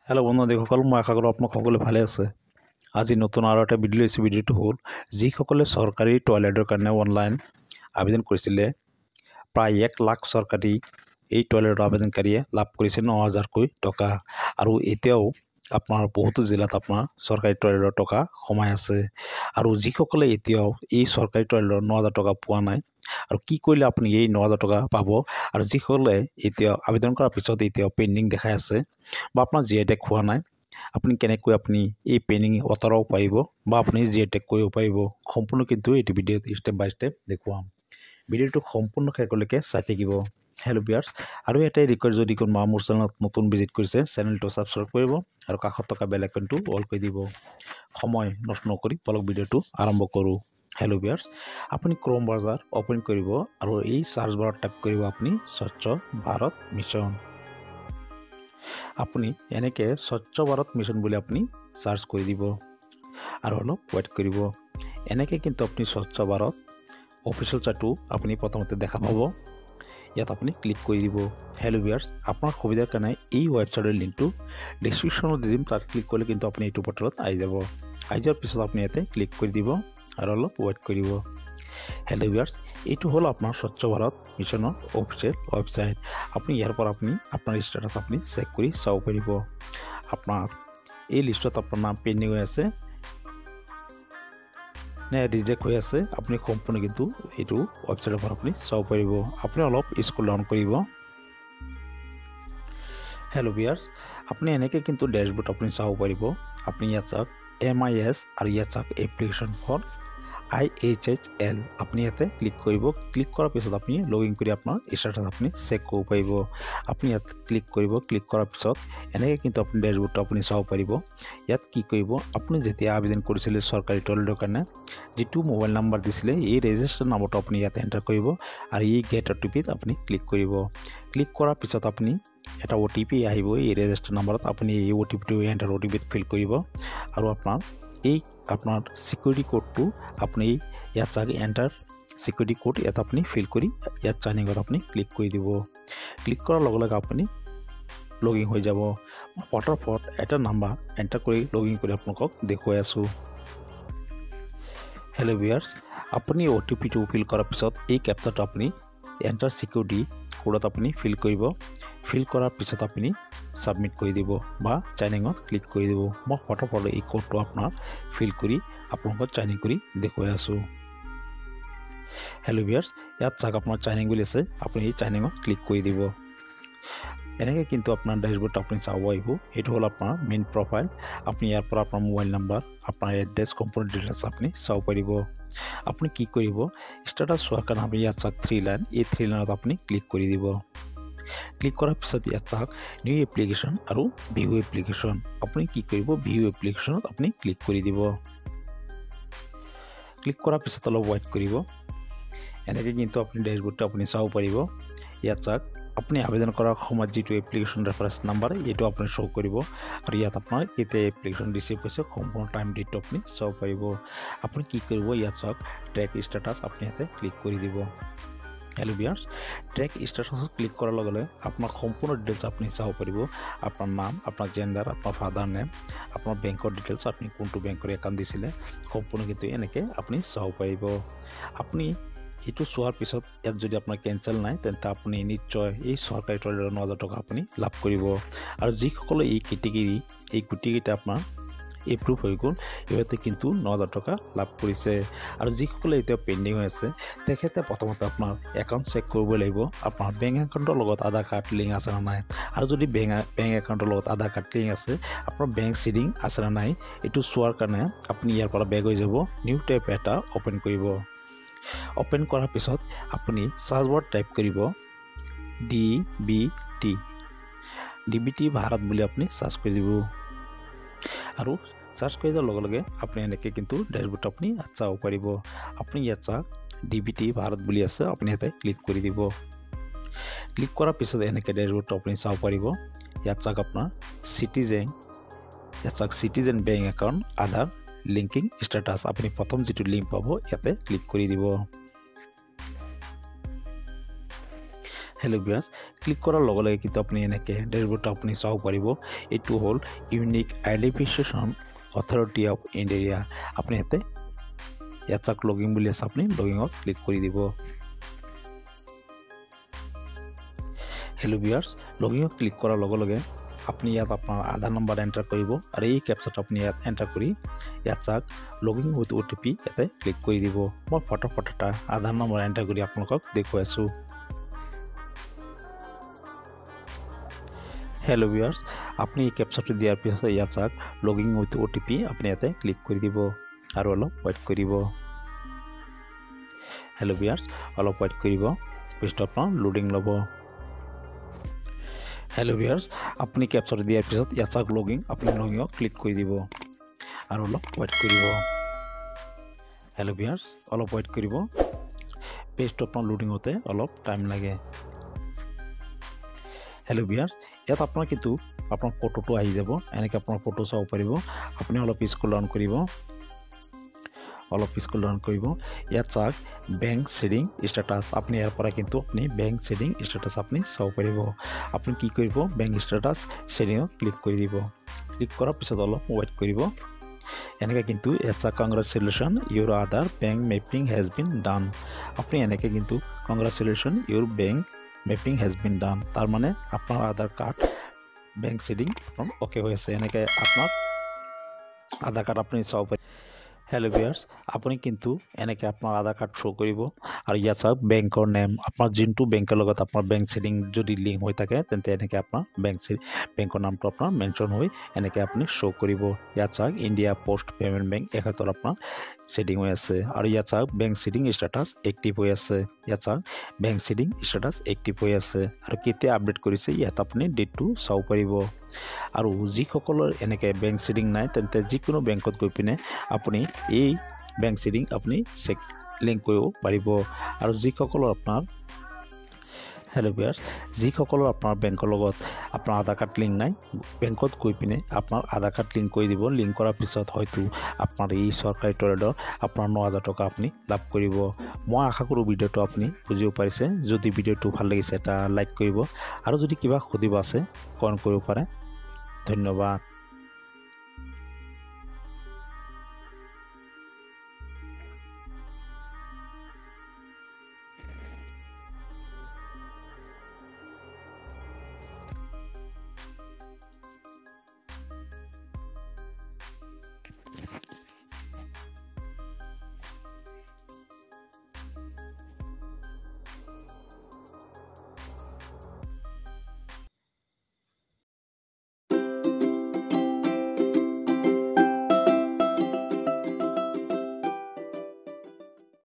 Hello বন্ধুসকল, মই আশা কৰোঁ আপোনাক সকলোৱে ভালে আছে। আজি নতুন আৰু এটা ভিডিঅ' লৈছোঁ। ভিডিঅ'টো হ'ল যিসকলে চৰকাৰী টয়লেটৰ কাৰণে অনলাইন আবেদন কৰিছিলে, প্ৰায় 1 লাখ চৰকাৰী এই টয়লেটৰ আবেদনকাৰীয়ে লাভ কৰিছে 9,000কৈ টকা। আৰু এতিয়াও আপোনাৰ বহুতো জিলাত আপোনাৰ চৰকাৰী টয়লেটৰ টকা সোমাই আছে। আৰু যিসকলে এতিয়াও এই চৰকাৰী টয়লেটৰ 9,000 টকা পোৱা নাই, আৰু কি কৰিলে আপুনি এই 9,000 টকা পাব, আৰু যিসকলে এতিয়া আবেদন কৰাৰ পিছত এতিয়াও পেণ্ডিং দেখাই আছে বা আপোনাৰ জিআইটেগ হোৱা নাই, আপুনি কেনেকৈ আপুনি এই পেণ্ডিং আঁতৰাব পাৰিব বা আপুনি জিআইটেগ কৰিব পাৰিব, সম্পূৰ্ণ কিন্তু এইটো ভিডিঅ'ত ষ্টেপ বাই ষ্টেপ দেখুৱাম। ভিডিঅ'টো সম্পূৰ্ণ শেষলৈকে চাই থাকিব। হেল্ল' ভিউয়াৰ্ছ, আৰু এটাই ৰিকুৱেষ্ট, যদি কোনোবা মোৰ চেনেলত নতুন ভিজিট কৰিছে, চেনেলটো ছাবস্ক্ৰাইব কৰিব আৰু কাষত থকা বেল আইকনটো অল কৰি দিব। সময় নষ্ট নকৰি বলক ভিডিঅ'টো আৰম্ভ কৰোঁ। হেল্ল' ভিউয়াৰ্ছ, আপুনি ক্ৰম ব্ৰাউজাৰ অপেন কৰিব আৰু এই চাৰ্চ বাৰত টাইপ কৰিব আপুনি স্বচ্ছ ভাৰত মিছন। আপুনি এনেকৈ স্বচ্ছ ভাৰত মিছন বুলি আপুনি চাৰ্চ কৰি দিব আৰু অলপ ৱেইট কৰিব। এনেকৈ কিন্তু আপুনি স্বচ্ছ ভাৰত অফিচিয়েল চাইটটো আপুনি প্ৰথমতে দেখা পাব। ইয়াত আপুনি ক্লিক কৰি দিব। হেল্ল' ভিউয়াৰ্ছ, আপোনাৰ সুবিধাৰ কাৰণে এই ৱেবছাইটৰ লিংকটো ডিছক্ৰিপশ্যনত দি দিম। তাত ক্লিক কৰিলে কিন্তু আপুনি এইটো পৰ্টেলত আহি যাব। আহি যোৱাৰ পিছত আপুনি ইয়াতে ক্লিক কৰি দিব আৰু অলপ ৱেইট কৰিব। হেল্ল' ভিউয়াৰ্ছ, এইটো হ'ল আপোনাৰ স্বচ্ছ ভাৰত মিছনৰ অফিচিয়েল ৱেবছাইট। আপুনি ইয়াৰ পৰা আপুনি আপোনাৰ ষ্টেটাছ আপুনি চেক কৰি চাব পাৰিব। আপোনাৰ এই লিষ্টত আপোনাৰ নাম পেণ্ডিং হৈ আছে নে ৰিজেক্ট হৈ আছে, আপুনি সম্পূৰ্ণ কিন্তু এইটো ৱেবছাইটৰ পৰা আপুনি চাব পাৰিব। আপুনি অলপ স্ক্ৰল ডাউন কৰিব। হেল্ল' ভিউয়াৰ্ছ, আপুনি এনেকৈ কিন্তু ডেছবৰ্ড আপুনি চাব পাৰিব। আপুনি ইয়াত চাওক MIS আৰু ইয়াত চাওক এপ্লিকেশ্যন ফৰ IHHL, আপুনি ইয়াতে ক্লিক কৰিব। ক্লিক কৰাৰ পিছত আপুনি লগ ইন কৰি আপোনাৰ ষ্টেটাছ আপুনি চেক কৰিব পাৰিব। আপুনি ইয়াত ক্লিক কৰিব। ক্লিক কৰাৰ পিছত এনেকৈ কিন্তু আপুনি ডেছবৰ্ডটো আপুনি চাব পাৰিব। ইয়াত কি কৰিব, আপুনি যেতিয়া আবেদন কৰিছিলে চৰকাৰী টয়লেটৰ কাৰণে, যিটো মোবাইল নাম্বাৰ দিছিলে এই ৰেজিষ্টাৰ নাম্বাৰটো আপুনি ইয়াত এণ্টাৰ কৰিব আৰু এই গেট OTPত আপুনি ক্লিক কৰিব। ক্লিক কৰাৰ পিছত আপুনি এটা OTP আহিব এই ৰেজিষ্টাৰ নাম্বাৰত। আপুনি এই OTPটো এণ্টাৰ OTPত ফিল কৰিব আৰু আপোনাৰ চিকিউৰিটি কোডটো আপুনি ইয়াত চাওক এণ্টাৰ চিকিউৰিটি কোড, ইয়াত আপুনি ফিল কৰি ইয়াত চাইনিঙত আপুনি ক্লিক কৰি দিব। ক্লিক কৰাৰ লগে লগে আপুনি লগ ইন হৈ যাব। ফটাফট এটা নাম্বাৰ এণ্টাৰ কৰি লগ ইন কৰি আপোনালোকক দেখুৱাই আছোঁ। হেল্ল' ভিউয়াৰ্ছ, আপুনি OTPটো ফিল কৰাৰ পিছত এই কেপচাটো আপুনি এণ্টাৰ চিকিউৰিটি কোডত আপুনি ফিল কৰিব। ফিল কৰাৰ পিছত আপুনি ছাবমিট কৰি দিব বা চাইনিঙত ক্লিক কৰি দিব। মই ফটাফট এই কোডটো আপোনাৰ ফিল কৰি আপোনালোকক চাইনিং কৰি দেখুৱাই আছোঁ। হেল্ল' ভিউয়াৰ্ছ, ইয়াত চাওক আপোনাৰ চাইনিং বুলি আছে, আপুনি এই চাইনিঙত ক্লিক কৰি দিব। এনেকৈ কিন্তু আপোনাৰ ডেছবৰ্ডটো আপুনি চাব আহিব। এইটো হ'ল আপোনাৰ মেইন প্ৰফাইল। আপুনি ইয়াৰ পৰা আপোনাৰ মোবাইল নাম্বাৰ, আপোনাৰ এড্ৰেছ, সম্পূৰ্ণ ডিটেইলছ আপুনি চাব পাৰিব। আপুনি কি কৰিব, ষ্টেটাছ চোৱাৰ কাৰণে আপুনি ইয়াত চাওক 3 লাইন, এই 3 লাইনত আপুনি ক্লিক কৰি দিব। ক্লিক কৰাৰ পিছত ইয়াত চাওক নিউ এপ্লিকেশ্যন আৰু ভিউ এপ্লিকেশ্যন। আপুনি কি কৰিব, ভিউ এপ্লিকেশ্যনত আপুনি ক্লিক কৰি দিব। ক্লিক কৰাৰ পিছত অলপ ৱেইট কৰিব। এনেকৈ কিন্তু আপুনি ডেছবৰ্ডটো আপুনি চাব পাৰিব। ইয়াত চাওক আপুনি আবেদন কৰাৰ সময়ত যিটো এপ্লিকেশ্যন ৰেফাৰেঞ্চ নাম্বাৰ এইটো আপুনি শ্ব' কৰিব আৰু ইয়াত আপোনাৰ কেতিয়া এপ্লিকেশ্যন ৰিচিভ হৈছে সম্পূৰ্ণ টাইম ডেটটো আপুনি চাব পাৰিব। আপুনি কি কৰিব, ইয়াত চাওক ট্ৰেক ষ্টেটাছ, আপুনি ইয়াতে ক্লিক কৰি দিব। হেল্ল' ভিউয়াৰ্ছ, ট্ৰেক ষ্টেটাছত ক্লিক কৰাৰ লগে লগে আপোনাৰ সম্পূৰ্ণ ডিটেইলছ আপুনি চাব পাৰিব। আপোনাৰ নাম, আপোনাৰ জেণ্ডাৰ, আপোনাৰ ফাদাৰ নেম, আপোনাৰ বেংকৰ ডিটেইলছ, আপুনি কোনটো বেংকৰ একাউণ্ট দিছিলে, সম্পূৰ্ণ কিন্তু এনেকৈ আপুনি চাব পাৰিব। আপুনি এইটো চোৱাৰ পিছত ইয়াত যদি আপোনাৰ কেঞ্চেল নাই, তেন্তে আপুনি নিশ্চয় এই চৰকাৰী টয়লেটৰ 9,000 টকা আপুনি লাভ কৰিব। আৰু যিসকলে এই কেটেগৰী এই গোটেইকেইটা আপোনাৰ এপ্ৰুভ হৈ গ'ল, সিহঁতে কিন্তু 9,000 টকা লাভ কৰিছে। আৰু যিসকলে এতিয়া পেণ্ডিং হৈ আছে, তেখেতে প্ৰথমতে আপোনাৰ একাউণ্ট চেক কৰিব লাগিব, আপোনাৰ বেংক একাউণ্টৰ লগত আধাৰ কাৰ্ড লিংক আছে নে নাই। আৰু যদি বেংক একাউণ্টৰ লগত আধাৰ কাৰ্ড লিংক আছে, আপোনাৰ বেংক চিডিং আছে নে নাই, এইটো চোৱাৰ কাৰণে আপুনি ইয়াৰ পৰা বেক হৈ যাব, নিউ টেব এটা অ'পেন কৰিব। অ'পেন কৰাৰ পিছত আপুনি চাৰ্চ বাৰত টাইপ কৰিব DBT ভাৰত বুলি আপুনি চাৰ্চ কৰি দিব। আৰু চাৰ্চ কৰি দিয়াৰ লগে লগে আপুনি এনেকৈ কিন্তু ডেছবৰ্ডটো আপুনি চাব পাৰিব। আপুনি ইয়াত চাওক DBT ভাৰত বুলি আছে, আপুনি ইয়াতে ক্লিক কৰি দিব। ক্লিক কৰাৰ পিছত এনেকৈ ডেছবৰ্ডটো আপুনি চাব পাৰিব। ইয়াত চাওক আপোনাৰ চিটিজেন বেংক একাউণ্ট আধাৰ লিংকিং ষ্টেটাছ, আপুনি প্ৰথম যিটো লিংক পাব ইয়াতে ক্লিক কৰি দিব। हेलो व्यूअर्स क्लिक करार लगे लगे किन्तु अपनी एनेके डैशबोर्ड अपनी चाब पारिब एटू हल unique identification authority of India अपनी यात लगिन बुली आछे अपनी लगिंगत क्लिक कर দিব। हेलो व्यूअर्स लगिंगत क्लिक करार लगे लगे अपनी यात अपना आधार नम्बर एंटार करिब और ये कैप्चाट अपनी यात एंटार करी यात लगिन उइथ ओटीपी याते क्लिक कर দিব। मैं फटाफटा आधार नम्बर एंटार करी आपलोকক देखुৱাই आছো। हेलो व्यूअर्स अपनी कैप्चाट दियार पिछते यात लगिन उइथ ओटीपी अपनी याते क्लिक कर দিব और अलप वेट करिब। हेलो व्यूअर्स अलप वेट करिब पेजटा अपना लोडिंग लब। हेलो व्यूअर्स अपनी कैप्चाट दियार पिছত यात लगिन अपनी लगिंग क्लिक कर দিব और अलप वेट करिब। हेलो व्यूअर्स अलप वेट करिब पेजटा अपना लोडिंग होते अलप टाइम लागे। हेलो व्यूअर्स यात अपना किन्तु अपना फोटोटो आहि जाब एनेके अपना फोटो चाब पारिब अपनी अलप स्क्रल डाउन करिब यात बैंक सेडिंग स्टेटास अपनी यार पर किन्तु अपनी बैंक सेडिंग स्टेटास अपनी चाब पारिब अपनी कि करिब बैंक स्टेटास सेडिंग क्लिक कर দিব क्लिक करार पिছত अलप वेट करिब एनेके किन्तु यात congratulation your Aadhaar bank mapping has been done अपनी एनेके किन्तु congratulation your bank mapping has been done तार माने अपना Aadhaar card bank seeding okay हो आछे एनेके अपना आधार कार्ड अपनी चाब पारि। हेलो व्यूअर्स अपनी किन्तु एनेके अपना आधार कार्ड शो करिब और यात बैंकर नेम अपना जिनटू बैंकर लगत अपना बैंक सेडिंग जदि लिंक हो थाके तेंते एनेके अपना बैंकर नामटो अपना मेंशन हो एनेके अपनी शो करिब। यात इंडिया पोस्ट पेमेंट बैंक एखातर अपना सेडिंग हो आछे और यात बैंक सेडिंग स्टेटास एक्टिव हो आछे यात बैंक सेडिंग स्टेटास एक्टिव हो आछे और केते अपडेट करिसे यात अपनी डेटटू चाब पारिब और जिসকলৰ एनेके बैंक सेडिंग नाइ तेंते जिकोनो बैंकत गई पिने अपनी ये बैंक सेडिंग अपनी चेक लिंक करिब पारिब और जिসকলৰ अपना हेलो व्यूअर्स जिসকলৰ अपना बैंकर लगत अपना आधार कार्ड लिंक नाइ बैंकत गई पिने अपना आधार कार्ड लिंक कर দিব लिंक करार पिছত हयतो अपना ये सरकारी टयलेटर अपना 9000 टका अपनी लाभ करिब। मैं आशा करूँ भिडिओ अपनी बुझिब पारिसे जदि भिडिओ ভাল लागिছে এটা लाइक करिब और जदि किबा खुदिब आछे कमेन्ट करिब पारे। धन्यवाद।